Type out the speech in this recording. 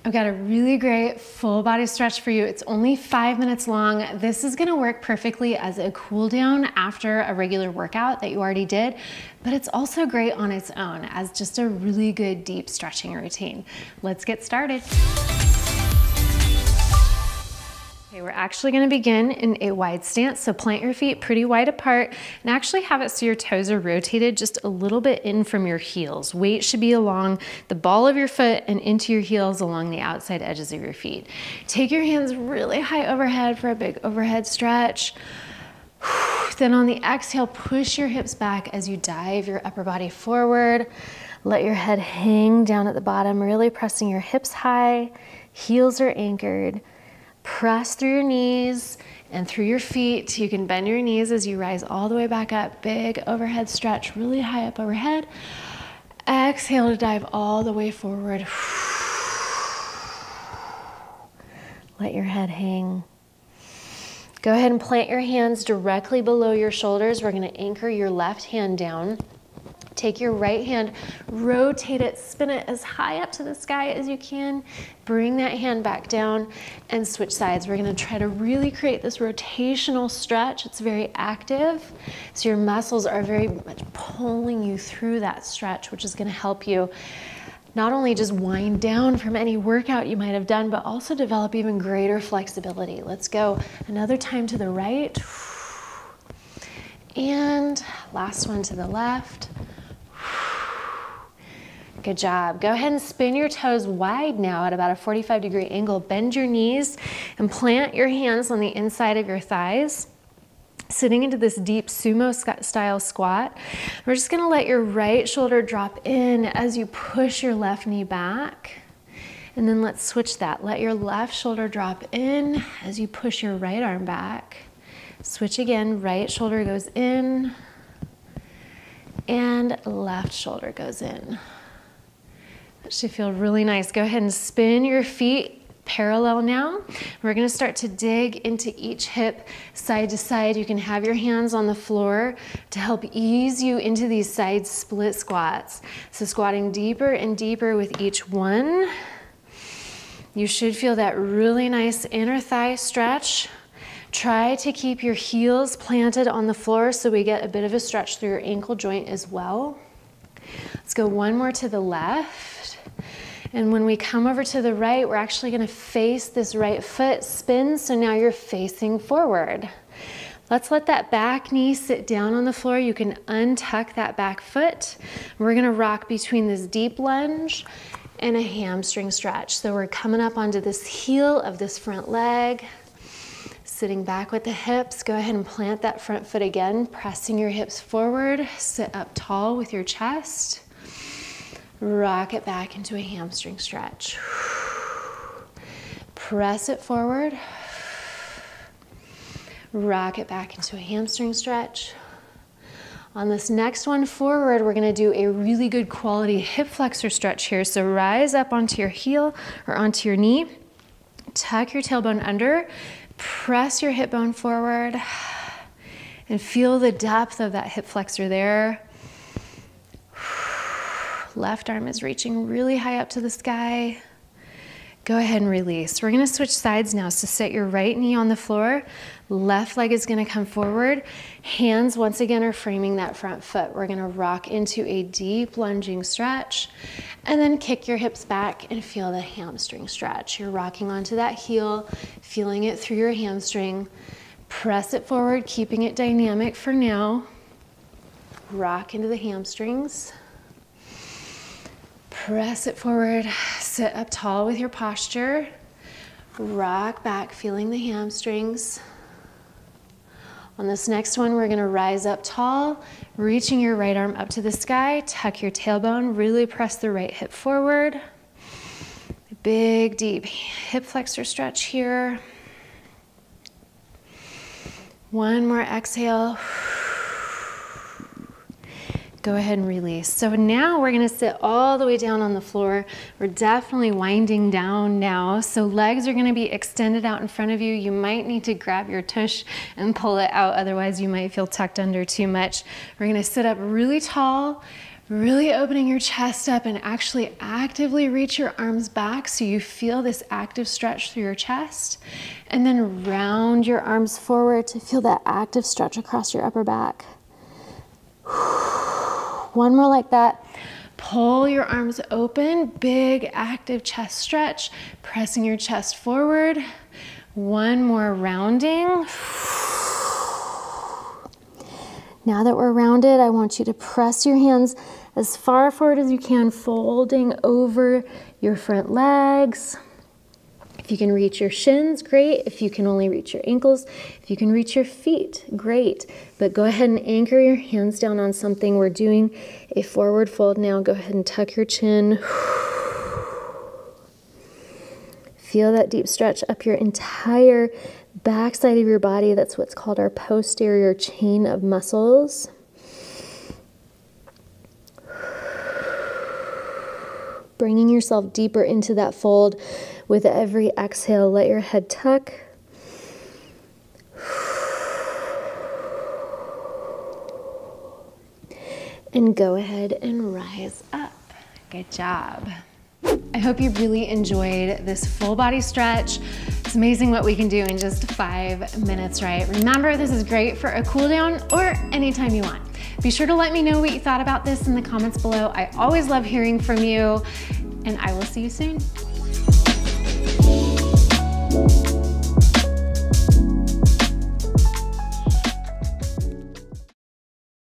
I've got a really great full body stretch for you. It's only 5 minutes long. This is gonna work perfectly as a cool down after a regular workout that you already did, but it's also great on its own as just a really good deep stretching routine. Let's get started. Okay, we're actually gonna begin in a wide stance. So plant your feet pretty wide apart and actually have it so your toes are rotated just a little bit in from your heels. Weight should be along the ball of your foot and into your heels along the outside edges of your feet. Take your hands really high overhead for a big overhead stretch. Then on the exhale, push your hips back as you dive your upper body forward. Let your head hang down at the bottom, really pressing your hips high, heels are anchored. Press through your knees and through your feet. You can bend your knees as you rise all the way back up. Big overhead stretch, really high up overhead. Exhale to dive all the way forward. Let your head hang. Go ahead and plant your hands directly below your shoulders. We're going to anchor your left hand down. Take your right hand, rotate it, spin it as high up to the sky as you can. Bring that hand back down and switch sides. We're gonna try to really create this rotational stretch. It's very active. So your muscles are very much pulling you through that stretch, which is gonna help you not only just wind down from any workout you might have done, but also develop even greater flexibility. Let's go another time to the right. And last one to the left. Good job. Go ahead and spin your toes wide now at about a 45-degree angle. Bend your knees and plant your hands on the inside of your thighs, sitting into this deep sumo style squat. We're just gonna let your right shoulder drop in as you push your left knee back. And then let's switch that. Let your left shoulder drop in as you push your right arm back. Switch again, right shoulder goes in and left shoulder goes in. That should feel really nice. Go ahead and spin your feet parallel now. We're gonna start to dig into each hip side to side. You can have your hands on the floor to help ease you into these side split squats. So squatting deeper and deeper with each one. You should feel that really nice inner thigh stretch. Try to keep your heels planted on the floor so we get a bit of a stretch through your ankle joint as well. Let's go one more to the left. And when we come over to the right, we're actually gonna face this right foot, spin, so now you're facing forward. Let's let that back knee sit down on the floor. You can untuck that back foot. We're gonna rock between this deep lunge and a hamstring stretch. So we're coming up onto this heel of this front leg, sitting back with the hips. Go ahead and plant that front foot again, pressing your hips forward. Sit up tall with your chest. Rock it back into a hamstring stretch. Press it forward. Rock it back into a hamstring stretch. On this next one forward, we're gonna do a really good quality hip flexor stretch here. So rise up onto your heel or onto your knee. Tuck your tailbone under. Press your hip bone forward and feel the depth of that hip flexor there. Left arm is reaching really high up to the sky. Go ahead and release. We're gonna switch sides now. So set your right knee on the floor. Left leg is gonna come forward. Hands once again are framing that front foot. We're gonna rock into a deep lunging stretch and then kick your hips back and feel the hamstring stretch. You're rocking onto that heel, feeling it through your hamstring. Press it forward, keeping it dynamic for now. Rock into the hamstrings. Press it forward, sit up tall with your posture. Rock back, feeling the hamstrings. On this next one, we're gonna rise up tall, reaching your right arm up to the sky, tuck your tailbone, really press the right hip forward. Big, deep hip flexor stretch here. One more exhale. Go ahead and release. So now we're gonna sit all the way down on the floor. We're definitely winding down now. So legs are gonna be extended out in front of you. You might need to grab your tush and pull it out. Otherwise you might feel tucked under too much. We're gonna sit up really tall, Really opening your chest up and actually actively reach your arms back so you feel this active stretch through your chest. And then round your arms forward to feel that active stretch across your upper back. One more like that. Pull your arms open, big active chest stretch, pressing your chest forward. One more rounding. Now that we're rounded, I want you to press your hands as far forward as you can, folding over your front legs. If you can reach your shins, great. If you can only reach your ankles, if you can reach your feet, great. But go ahead and anchor your hands down on something. We're doing a forward fold now. Go ahead and tuck your chin. Feel that deep stretch up your entire backside of your body. That's what's called our posterior chain of muscles. Bringing yourself deeper into that fold with every exhale. Let your head tuck. And go ahead and rise up. Good job. I hope you really enjoyed this full body stretch. It's amazing what we can do in just 5 minutes, right? Remember, this is great for a cool down or anytime you want. Be sure to let me know what you thought about this in the comments below. I always love hearing from you, and I will see you soon.